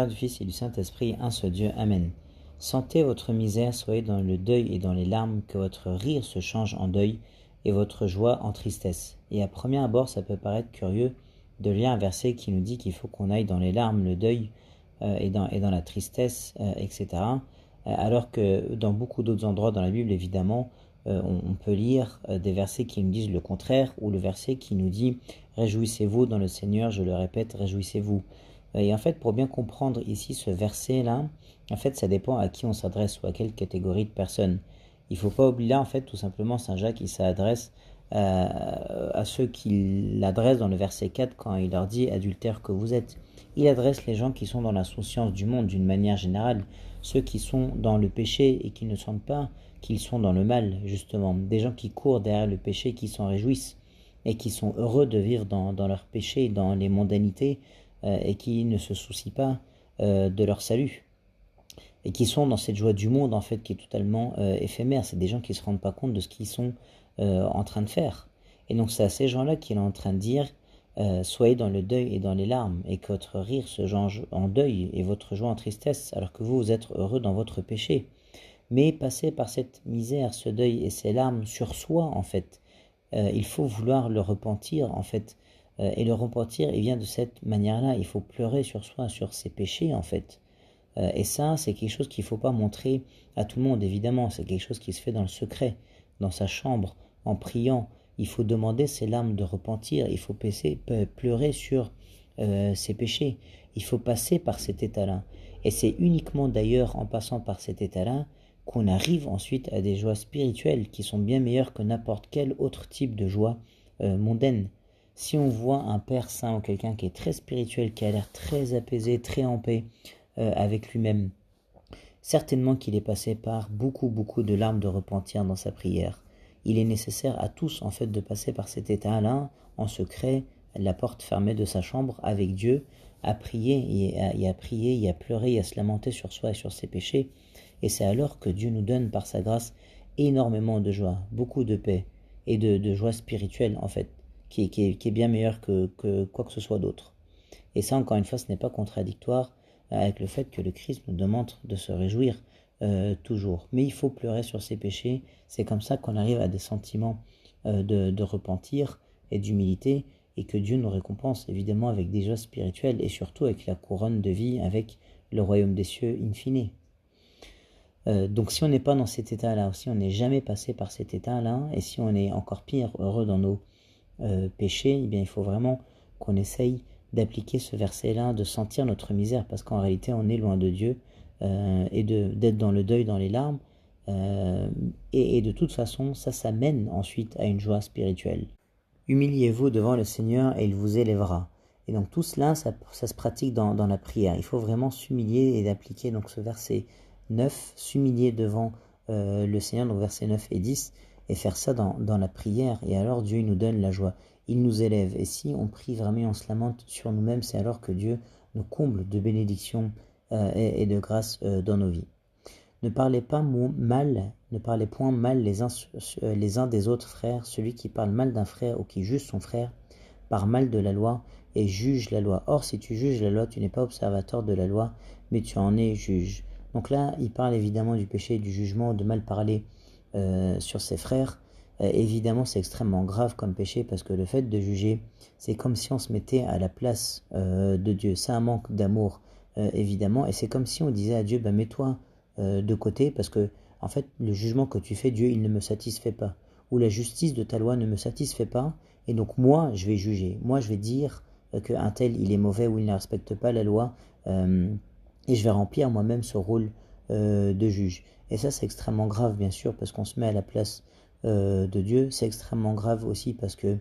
Père, du Fils et du Saint-Esprit, un seul Dieu. Amen. Sentez votre misère, soyez dans le deuil et dans les larmes, que votre rire se change en deuil et votre joie en tristesse. Et à premier abord, ça peut paraître curieux de lire un verset qui nous dit qu'il faut qu'on aille dans les larmes, le deuil et dans la tristesse, etc. Alors que dans beaucoup d'autres endroits dans la Bible, évidemment, on peut lire des versets qui nous disent le contraire, ou le verset qui nous dit « Réjouissez-vous dans le Seigneur », je le répète, réjouissez-vous. Et en fait, pour bien comprendre ici ce verset-là, en fait, ça dépend à qui on s'adresse ou à quelle catégorie de personnes. Il ne faut pas oublier là, en fait, tout simplement, Saint Jacques, il s'adresse à ceux qui l'adressent dans le verset 4 quand il leur dit « adultères que vous êtes ». Il adresse les gens qui sont dans l'insouciance du monde d'une manière générale, ceux qui sont dans le péché et qui ne sentent pas qu'ils sont dans le mal, justement. Des gens qui courent derrière le péché, qui s'en réjouissent et qui sont heureux de vivre dans leur péché, dans les mondanités, et qui ne se soucient pas de leur salut. Et qui sont dans cette joie du monde, en fait, qui est totalement éphémère. C'est des gens qui ne se rendent pas compte de ce qu'ils sont en train de faire. Et donc c'est à ces gens-là qu'il est en train de dire soyez dans le deuil et dans les larmes, et que votre rire se change en deuil et votre joie en tristesse, alors que vous êtes heureux dans votre péché. Mais passez par cette misère, ce deuil et ces larmes sur soi, en fait. Il faut vouloir le repentir, en fait. Et le repentir, il vient de cette manière-là. Il faut pleurer sur soi, sur ses péchés, en fait. Et ça, c'est quelque chose qu'il ne faut pas montrer à tout le monde, évidemment. C'est quelque chose qui se fait dans le secret, dans sa chambre, en priant. Il faut demander ses larmes de repentir. Il faut pleurer sur ses péchés. Il faut passer par cet état-là. Et c'est uniquement d'ailleurs en passant par cet état-là qu'on arrive ensuite à des joies spirituelles qui sont bien meilleures que n'importe quel autre type de joie mondaine. Si on voit un père saint ou quelqu'un qui est très spirituel, qui a l'air très apaisé, très en paix avec lui-même, certainement qu'il est passé par beaucoup de larmes de repentir dans sa prière. Il est nécessaire à tous en fait de passer par cet état-là, en secret, la porte fermée de sa chambre avec Dieu, à prier et à pleurer et à se lamenter sur soi et sur ses péchés. Et c'est alors que Dieu nous donne par sa grâce énormément de joie, beaucoup de paix et de joie spirituelle en fait, qui est bien meilleure que quoi que ce soit d'autre. Et ça, encore une fois, ce n'est pas contradictoire avec le fait que le Christ nous demande de se réjouir toujours. Mais il faut pleurer sur ses péchés, c'est comme ça qu'on arrive à des sentiments de repentir et d'humilité, et que Dieu nous récompense évidemment avec des joies spirituelles et surtout avec la couronne de vie, avec le royaume des cieux in fine. Donc si on n'est pas dans cet état-là, si on n'est jamais passé par cet état-là, et si on est encore pire heureux dans nos péchés, eh bien il faut vraiment qu'on essaye d'appliquer ce verset-là, de sentir notre misère, parce qu'en réalité on est loin de Dieu, et d'être dans le deuil, dans les larmes, et de toute façon ça mène ensuite à une joie spirituelle. Humiliez-vous devant le Seigneur et il vous élèvera. Et donc tout cela, ça se pratique dans la prière. Il faut vraiment s'humilier et d'appliquer donc ce verset 9, s'humilier devant le Seigneur, donc versets 9 et 10, et faire ça dans la prière. Et alors Dieu nous donne la joie, il nous élève. Et si on prie vraiment et on se lamente sur nous-mêmes, c'est alors que Dieu nous comble de bénédictions et de grâce dans nos vies. Ne parlez point mal les uns des autres frères. Celui qui parle mal d'un frère ou qui juge son frère parle mal de la loi et juge la loi. Or, si tu juges la loi, tu n'es pas observateur de la loi, mais tu en es juge. Donc là, il parle évidemment du péché et du jugement, de mal parler sur ses frères. Évidemment, c'est extrêmement grave comme péché, parce que le fait de juger, c'est comme si on se mettait à la place de Dieu. C'est un manque d'amour, évidemment, et c'est comme si on disait à Dieu, mets-toi de côté, parce que en fait le jugement que tu fais, Dieu, il ne me satisfait pas, ou la justice de ta loi ne me satisfait pas, et donc moi je vais juger, moi je vais dire qu'un tel il est mauvais ou il ne respecte pas la loi, et je vais remplir moi-même ce rôle de juge. Et ça c'est extrêmement grave, bien sûr, parce qu'on se met à la place de Dieu. C'est extrêmement grave aussi parce que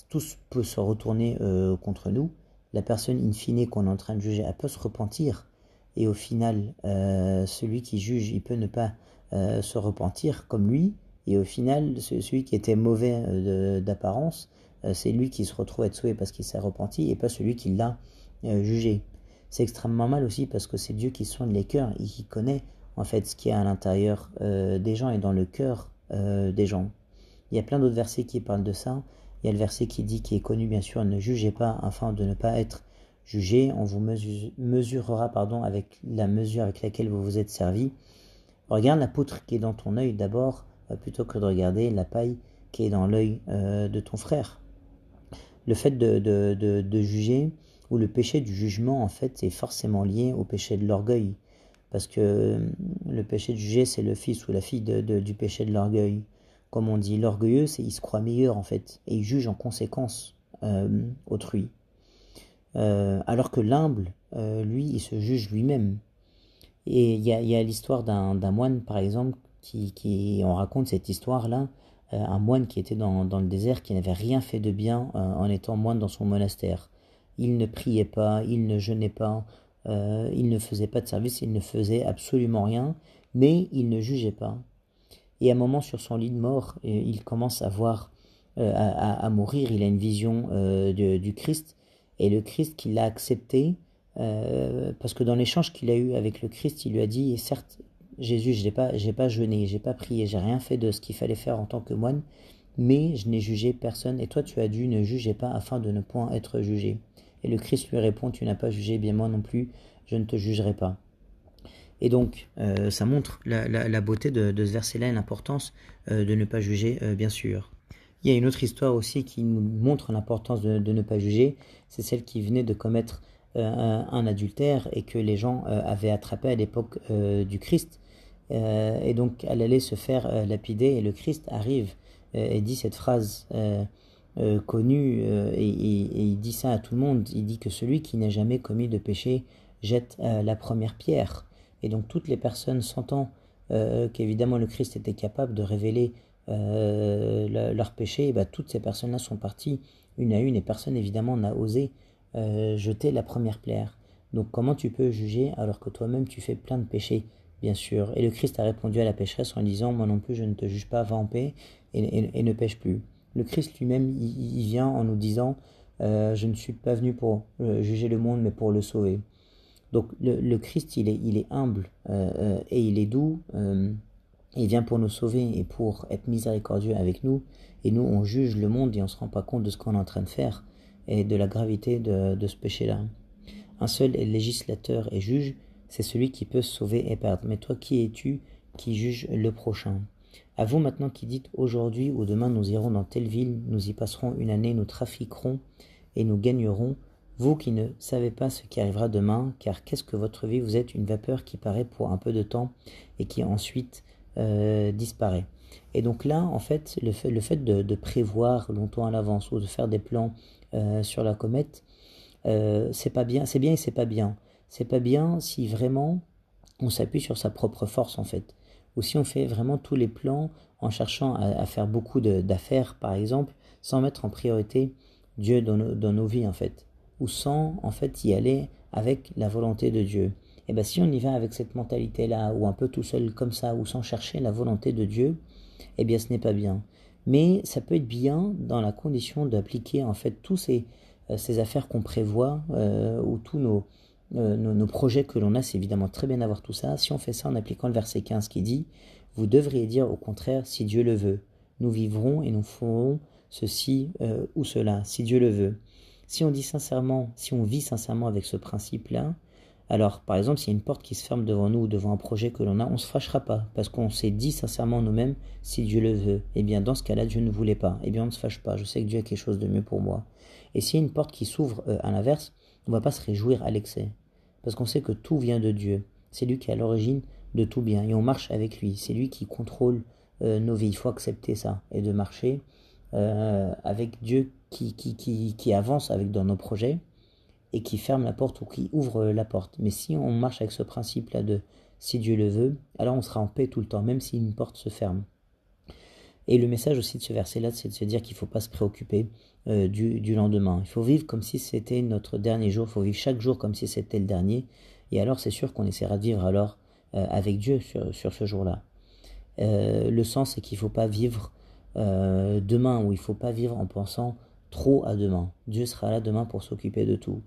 tout peut se retourner contre nous. La personne in fine qu'on est en train de juger, elle peut se repentir. Et au final, celui qui juge, il peut ne pas se repentir comme lui. Et au final, celui qui était mauvais d'apparence, c'est lui qui se retrouve être sauvé parce qu'il s'est repenti, et pas celui qui l'a jugé. C'est extrêmement mal aussi parce que c'est Dieu qui soigne les cœurs et qui connaît en fait ce qui est à l'intérieur des gens et dans le cœur des gens. Il y a plein d'autres versets qui parlent de ça. Il y a le verset qui est connu bien sûr, ne jugez pas afin de ne pas être jugé, on vous mesurera avec la mesure avec laquelle vous vous êtes servi. Regarde la poutre qui est dans ton œil d'abord, plutôt que de regarder la paille qui est dans l'œil de ton frère. Le fait de juger, ou le péché du jugement, en fait, est forcément lié au péché de l'orgueil. Parce que le péché de juger, c'est le fils ou la fille du péché de l'orgueil. Comme on dit, l'orgueilleux, il se croit meilleur, en fait, et il juge en conséquence autrui. Alors que l'humble, lui, il se juge lui-même. Et il y a l'histoire d'un moine, par exemple, on raconte cette histoire-là, un moine qui était dans le désert, qui n'avait rien fait de bien en étant moine dans son monastère. Il ne priait pas, il ne jeûnait pas, il ne faisait pas de service, il ne faisait absolument rien, mais il ne jugeait pas. Et à un moment, sur son lit de mort, il commence à voir, à mourir, il a une vision du Christ, et le Christ qui l'a accepté, parce que dans l'échange qu'il a eu avec le Christ, il lui a dit, certes, Jésus, j'ai pas jeûné, j'ai pas prié, j'ai rien fait de ce qu'il fallait faire en tant que moine, mais je n'ai jugé personne, et toi tu as dû ne juger pas afin de ne point être jugé. Et le Christ lui répond, tu n'as pas jugé, bien moi non plus, je ne te jugerai pas. Et donc, ça montre la beauté de ce verset-là et l'importance de ne pas juger, bien sûr. Il y a une autre histoire aussi qui nous montre l'importance de ne pas juger, c'est celle qui venait de commettre un adultère et que les gens avaient attrapé à l'époque du Christ. Et donc, elle allait se faire lapider et le Christ arrive et dit cette phrase connue et il dit ça à tout le monde. Il dit que celui qui n'a jamais commis de péché jette la première pierre. Et donc toutes les personnes sentant qu'évidemment le Christ était capable de révéler leur péché, et bah, toutes ces personnes-là sont parties une à une et personne évidemment n'a osé jeter la première pierre. Donc comment tu peux juger alors que toi-même tu fais plein de péchés, bien sûr. Et le Christ a répondu à la pécheresse en disant, moi non plus je ne te juge pas, va en paix et ne pêche plus. Le Christ lui-même il vient en nous disant, je ne suis pas venu pour juger le monde mais pour le sauver. Donc le Christ, il est humble et il est doux. Il vient pour nous sauver et pour être miséricordieux avec nous. Et nous, on juge le monde et on ne se rend pas compte de ce qu'on est en train de faire et de la gravité de ce péché-là. Un seul législateur et juge, c'est celui qui peut sauver et perdre. Mais toi, qui es-tu qui juge le prochain? À vous maintenant qui dites, aujourd'hui ou demain nous irons dans telle ville, nous y passerons une année, nous trafiquerons et nous gagnerons. Vous qui ne savez pas ce qui arrivera demain, car qu'est-ce que votre vie? Vous êtes une vapeur qui paraît pour un peu de temps et qui ensuite disparaît. Et donc là, en fait, le fait de prévoir longtemps à l'avance ou de faire des plans sur la comète, c'est pas bien, c'est bien et c'est pas bien. C'est pas bien si vraiment on s'appuie sur sa propre force en fait. Ou si on fait vraiment tous les plans en cherchant à faire beaucoup d'affaires par exemple, sans mettre en priorité Dieu dans nos vies en fait. Ou sans en fait y aller avec la volonté de Dieu. Et bien si on y va avec cette mentalité-là, ou un peu tout seul comme ça, ou sans chercher la volonté de Dieu, eh bien ce n'est pas bien. Mais ça peut être bien dans la condition d'appliquer en fait tous ces affaires qu'on prévoit, ou tous nos projets que l'on a, c'est évidemment très bien d'avoir tout ça. Si on fait ça en appliquant le verset 15 qui dit « Vous devriez dire au contraire si Dieu le veut. Nous vivrons et nous ferons ceci ou cela, si Dieu le veut. » Si on dit sincèrement, si on vit sincèrement avec ce principe-là, alors par exemple s'il y a une porte qui se ferme devant nous ou devant un projet que l'on a, on ne se fâchera pas parce qu'on s'est dit sincèrement nous-mêmes si Dieu le veut. Eh bien dans ce cas-là, Dieu ne voulait pas. Eh bien on ne se fâche pas, je sais que Dieu a quelque chose de mieux pour moi. Et s'il y a une porte qui s'ouvre à l'inverse, on ne va pas se réjouir à l'excès parce qu'on sait que tout vient de Dieu. C'est lui qui est à l'origine de tout bien et on marche avec lui. C'est lui qui contrôle nos vies. Il faut accepter ça et de marcher avec Dieu qui avance dans nos projets et qui ferme la porte ou qui ouvre la porte. Mais si on marche avec ce principe-là de si Dieu le veut, alors on sera en paix tout le temps, même si une porte se ferme. Et le message aussi de ce verset-là, c'est de se dire qu'il ne faut pas se préoccuper du lendemain. Il faut vivre comme si c'était notre dernier jour, il faut vivre chaque jour comme si c'était le dernier. Et alors c'est sûr qu'on essaiera de vivre alors avec Dieu sur ce jour-là. Le sens, c'est qu'il ne faut pas vivre demain, ou il ne faut pas vivre en pensant trop à demain. Dieu sera là demain pour s'occuper de tout.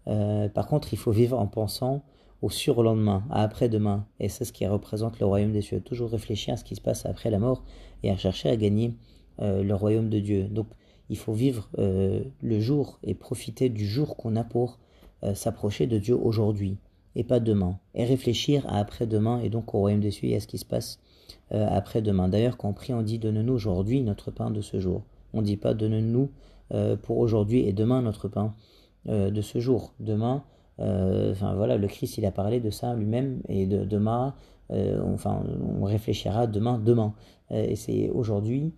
Par contre, il faut vivre en pensant au surlendemain, à après-demain. Et c'est ce qui représente le royaume des cieux. Toujours réfléchir à ce qui se passe après la mort et à chercher à gagner le royaume de Dieu. Donc, il faut vivre le jour et profiter du jour qu'on a pour s'approcher de Dieu aujourd'hui et pas demain, et réfléchir à après-demain et donc au royaume des cieux et à ce qui se passe après-demain. D'ailleurs, quand on prie, on dit donne-nous aujourd'hui notre pain de ce jour. On ne dit pas donne-nous pour aujourd'hui et demain notre pain de ce jour. Demain, voilà, le Christ il a parlé de ça lui-même et de demain, on réfléchira demain. Et c'est aujourd'hui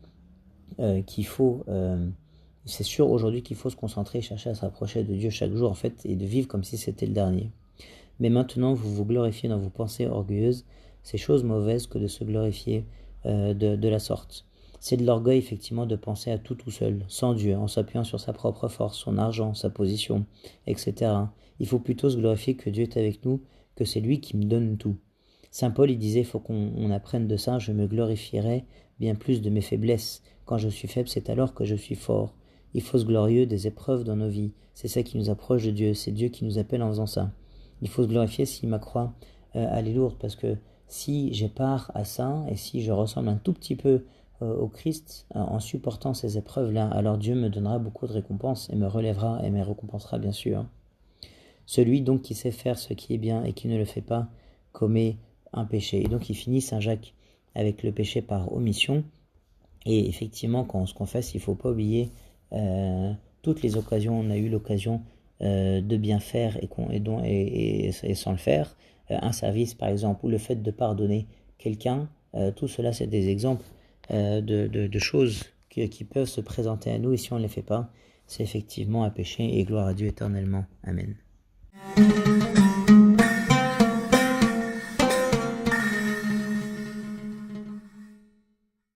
qu'il faut, c'est sûr aujourd'hui qu'il faut se concentrer, chercher à se rapprocher de Dieu chaque jour en fait et de vivre comme si c'était le dernier. Mais maintenant vous vous glorifiez dans vos pensées orgueilleuses, c'est chose mauvaise que de se glorifier de la sorte. C'est de l'orgueil effectivement de penser à tout seul, sans Dieu, en s'appuyant sur sa propre force, son argent, sa position, etc. Il faut plutôt se glorifier que Dieu est avec nous, que c'est lui qui me donne tout. Saint Paul il disait, il faut qu'on apprenne de ça, je me glorifierai bien plus de mes faiblesses. Quand je suis faible, c'est alors que je suis fort. Il faut se glorieux des épreuves dans nos vies. C'est ça qui nous approche de Dieu, c'est Dieu qui nous appelle en faisant ça. Il faut se glorifier si ma croix elle est lourde, parce que si j'ai part à ça, et si je ressemble un tout petit peu au Christ en supportant ces épreuves-là, alors Dieu me donnera beaucoup de récompenses et me relèvera et me récompensera bien sûr. Celui donc qui sait faire ce qui est bien et qui ne le fait pas commet un péché. Et donc il finit Saint Jacques avec le péché par omission. Et effectivement, quand on se confesse, il ne faut pas oublier toutes les occasions. On a eu l'occasion de bien faire et sans le faire. Un service par exemple, ou le fait de pardonner quelqu'un. Tout cela, c'est des exemples de choses qui peuvent se présenter à nous. Et si on ne les fait pas, c'est effectivement un péché. Et gloire à Dieu éternellement. Amen.